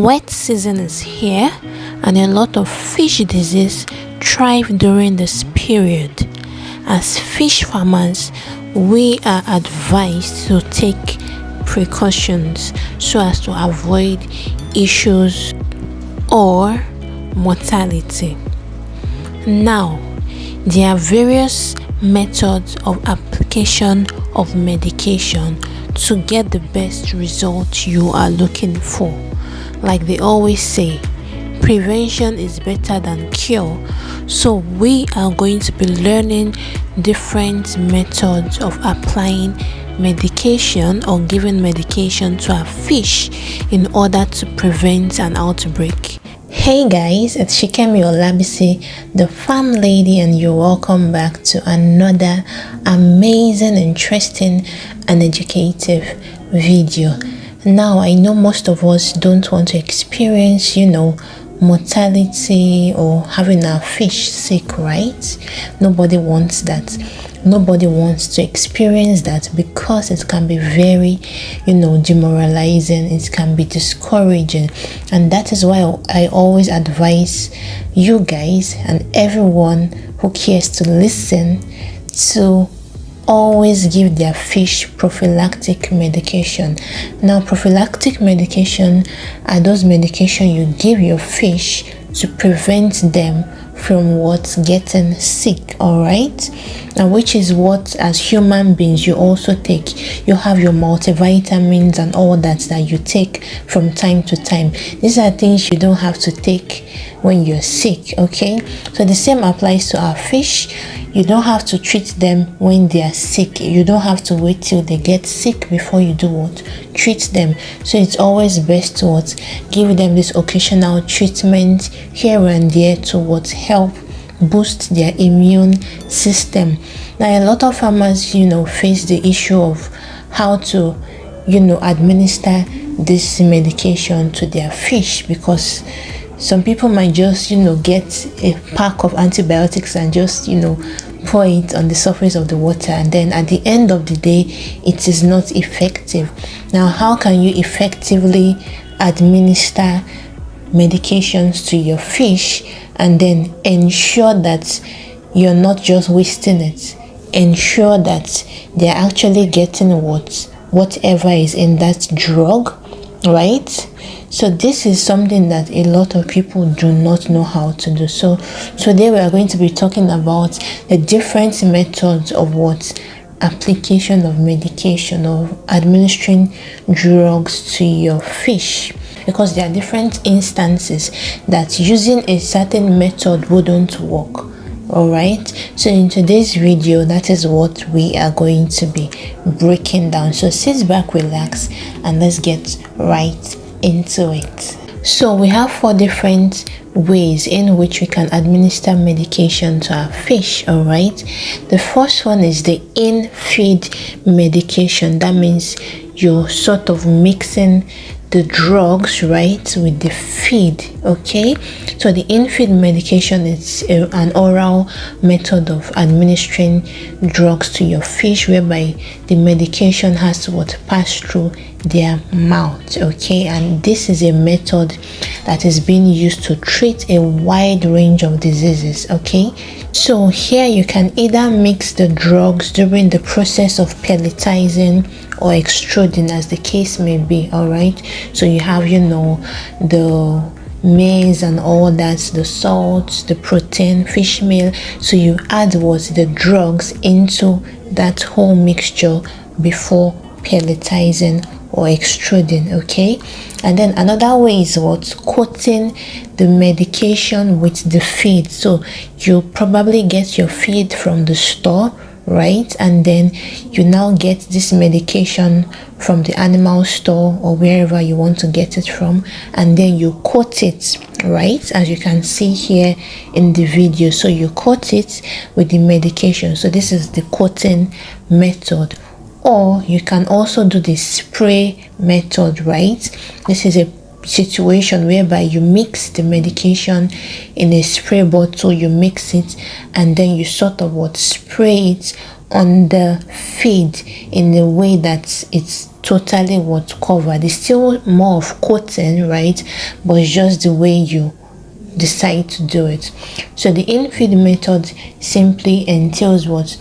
Wet season is here and a lot of fish disease thrive during this period. As fish farmers, we are advised to take precautions so as to avoid issues or mortality. Now, there are various methods of application of medication to get the best results you are looking for. Like they always say, prevention is better than cure. So we are going to be learning different methods of applying medication or giving medication to our fish in order to prevent an outbreak. Hey guys, it's Shikemi Olabisi, the farm lady, and you're welcome back to another amazing, interesting and educative video. Now, I know most of us don't want to experience, mortality or having our fish sick, right? Nobody wants that. Nobody wants to experience that because it can be very, demoralizing. It can be discouraging. And that is why I always advise you guys and everyone who cares to listen to always give their fish prophylactic medication. Now, prophylactic medication are those medication you give your fish to prevent them from getting sick, all right? And which is what, as human beings, you also take. You have your multivitamins and all that you take from time to time. These are things you don't have to take when you're sick, okay? So the same applies to our fish. You don't have to treat them when they are sick. You don't have to wait till they get sick before you do what? Treat them. So it's always best to give them this occasional treatment here and there to help boost their immune system. Now, a lot of farmers, face the issue of how to, administer this medication to their fish, because some people might just, get a pack of antibiotics and just, pour it on the surface of the water, and then at the end of the day, it is not effective. Now, how can you effectively administer medications to your fish and then ensure that you're not just wasting it? Ensure that they're actually getting whatever is in that drug, right? So this is something that a lot of people do not know how to do. So today we are going to be talking about the different methods of application of medication or administering drugs to your fish, because there are different instances that using a certain method wouldn't work. All right, so in today's video, that is what we are going to be breaking down. So sit back, relax, and let's get right into it. So we have 4 different ways in which we can administer medication to our fish. All right, the first one is the in-feed medication. That means you're sort of mixing the drugs, right, with the feed. Okay, so the in-feed medication is an oral method of administering drugs to your fish, whereby the medication has to pass through their mouth. Okay, and this is a method that is being used to treat a wide range of diseases. Okay, so here you can either mix the drugs during the process of pelletizing or extruding, as the case may be. All right, so you have the maize and all that, the salt, the protein, fish meal. So you add the drugs into that whole mixture before pelletizing or extruding. Okay, and then another way is coating the medication with the feed. So you probably get your feed from the store, right, and then you now get this medication from the animal store or wherever you want to get it from, and then you coat it, right, as you can see here in the video. So you coat it with the medication. So this is the coating method. Or you can also do the spray method, right? This is a situation whereby you mix the medication in a spray bottle, you mix it, and then you sort of spray it on the feed in a way that it's totally what covered. It's still more of coating, right? But it's just the way you decide to do it. So the in-feed method simply entails what?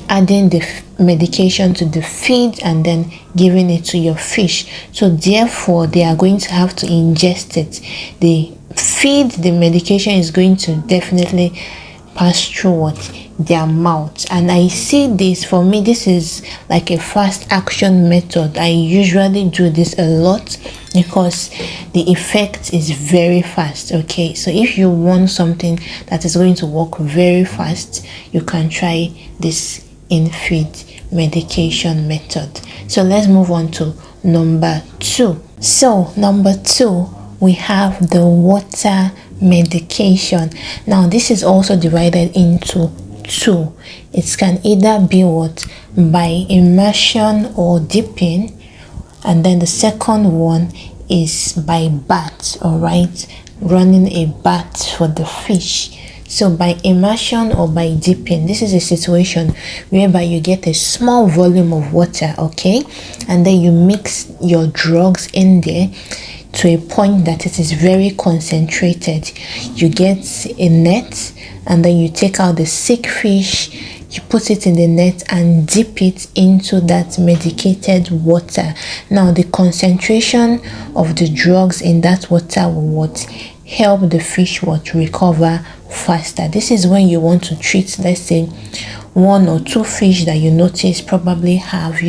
Adding the medication to the feed and then giving it to your fish. So therefore they are going to have to ingest it. The feed, the medication is going to definitely pass through what? Their mouth. And I see this, for me, this is like a fast action method. I usually do this a lot because the effect is very fast. Okay, so if you want something that is going to work very fast, you can try this in-feed medication method. So let's move on to number 2. So number 2, we have the water medication. Now this is also divided into 2. It can either be what? By immersion or dipping, and then the second one is by bath. All right, running a bath for the fish. So by immersion or by dipping, this is a situation whereby you get a small volume of water, okay, and then you mix your drugs in there to a point that it is very concentrated. You get a net and then you take out the sick fish, you put it in the net and dip it into that medicated water. Now the concentration of the drugs in that water will what? Help the fish what? Recover faster. This is when you want to treat, let's say, 1 or 2 fish that you notice probably have,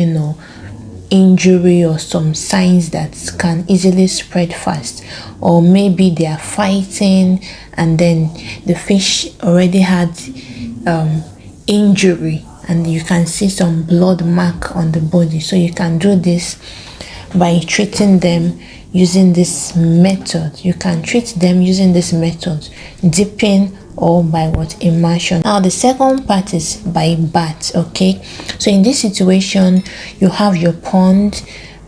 injury or some signs that can easily spread fast, or maybe they are fighting and then the fish already had injury and you can see some blood mark on the body. So you can do this by treating them using this method. You can treat them using this method, dipping or by what? Immersion. Now the second part is by bath. Okay, so in this situation you have your pond,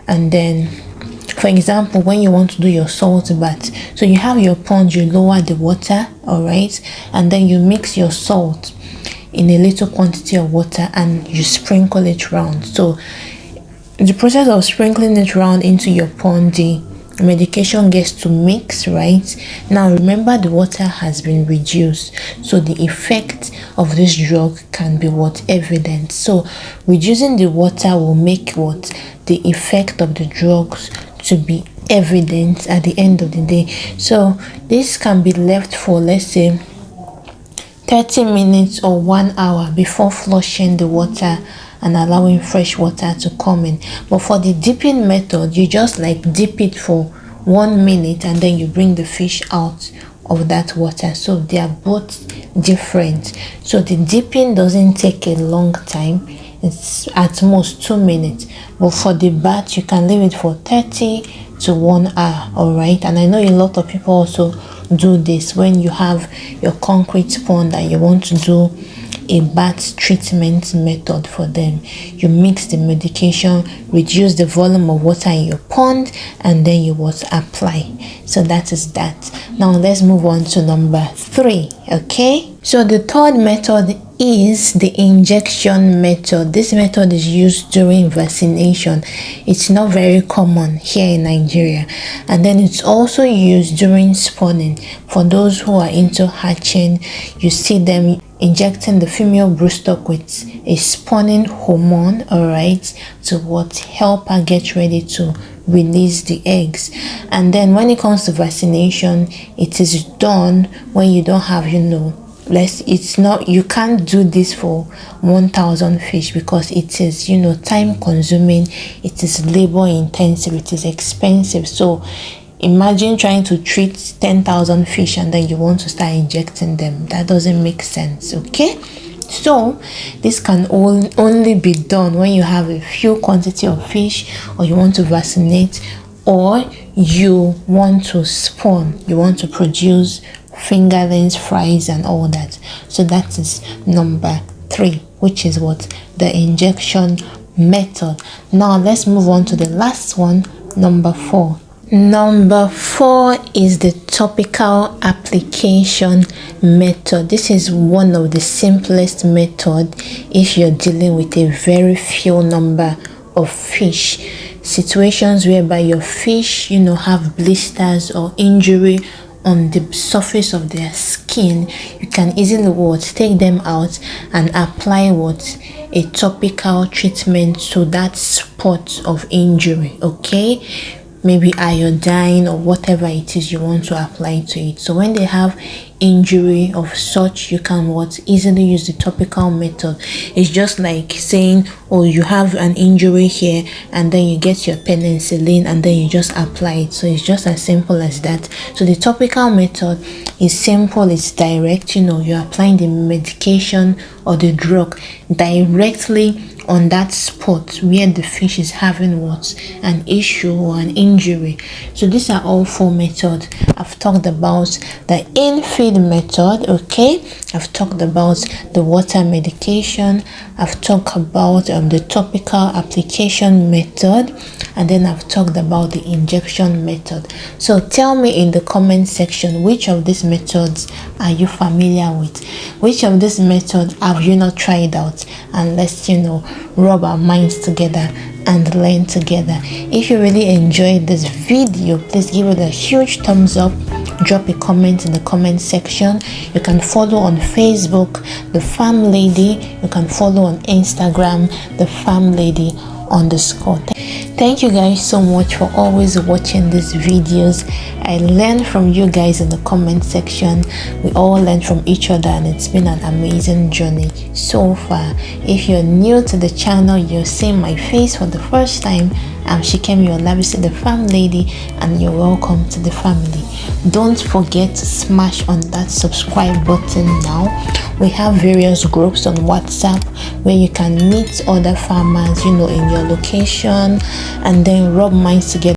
and then for example when you want to do your salt bath, so you have your pond, you lower the water, all right, and then you mix your salt in a little quantity of water and you sprinkle it round. So the process of sprinkling it round into your pond, the medication gets to mix, right? Now remember, the water has been reduced, so the effect of this drug can be what? Evident. So reducing the water will make what? The effect of the drugs to be evident at the end of the day. So this can be left for, let's say, 30 minutes or 1 hour before flushing the water and allowing fresh water to come in. But for the dipping method, you just like dip it for 1 minute and then you bring the fish out of that water. So they are both different. So the dipping doesn't take a long time, it's at most 2 minutes, but for the bath you can leave it for 30 to 1 hour. All right, and I know a lot of people also do this when you have your concrete pond and you want to do a bath treatment method for them. You mix the medication, reduce the volume of water in your pond, and then you will apply. So that is that. Now let's move on to number 3. Okay, so the third method is the injection method. This method is used during vaccination. It's not very common here in Nigeria, and then it's also used during spawning. For those who are into hatching, you see them injecting the female broodstock with a spawning hormone, all right, to what? Help her get ready to release the eggs. And then when it comes to vaccination, it is done when you don't have, it's not, you can't do this for 1,000 fish because it is, time consuming, it is labor intensive, it is expensive. So imagine trying to treat 10,000 fish and then you want to start injecting them. That doesn't make sense. Okay, so this can only be done when you have a few quantity of fish, or you want to vaccinate, or you want to spawn, you want to produce fingerlings, fries and all that. So that is number 3, which is what? The injection method. Now let's move on to the last one, number 4. Number 4 is the topical application method. This is one of the simplest method if you're dealing with a very few number of fish. situations whereby your fish, have blisters or injury on the surface of their skin, you can easily take them out and apply a topical treatment to that spot of injury. Okay, maybe iodine or whatever it is you want to apply to it. So when they have injury of such, you can easily use the topical method. It's just like saying, oh, you have an injury here, and then you get your penicillin and then you just apply it. So it's just as simple as that. So the topical method is simple, it's direct. You're applying the medication or the drug directly on that spot where the fish is having an issue or an injury. So these are all 4 methods. I've talked about the in-feed method. Okay, I've talked about the water medication, I've talked about the topical application method, and then I've talked about the injection method. So tell me in the comment section, which of these methods are you familiar with? Which of these methods have you not tried out? And let's rub our minds together and learn together. If you really enjoyed this video, please give it a huge thumbs up. Drop a comment in the comment section. You can follow on Facebook, The Farm Lady. You can follow on Instagram, The Farm Lady _ Thank you guys so much for always watching these videos. I learn from you guys in the comment section. We all learn from each other, and it's been an amazing journey so far. If you're new to the channel, you're seeing my face for the first time, I'm Shikemi Olabisi, the Farm Lady, and you're welcome to the family. Don't forget to smash on that subscribe button now. We have various groups on WhatsApp where you can meet other farmers, in your location, and then rub minds together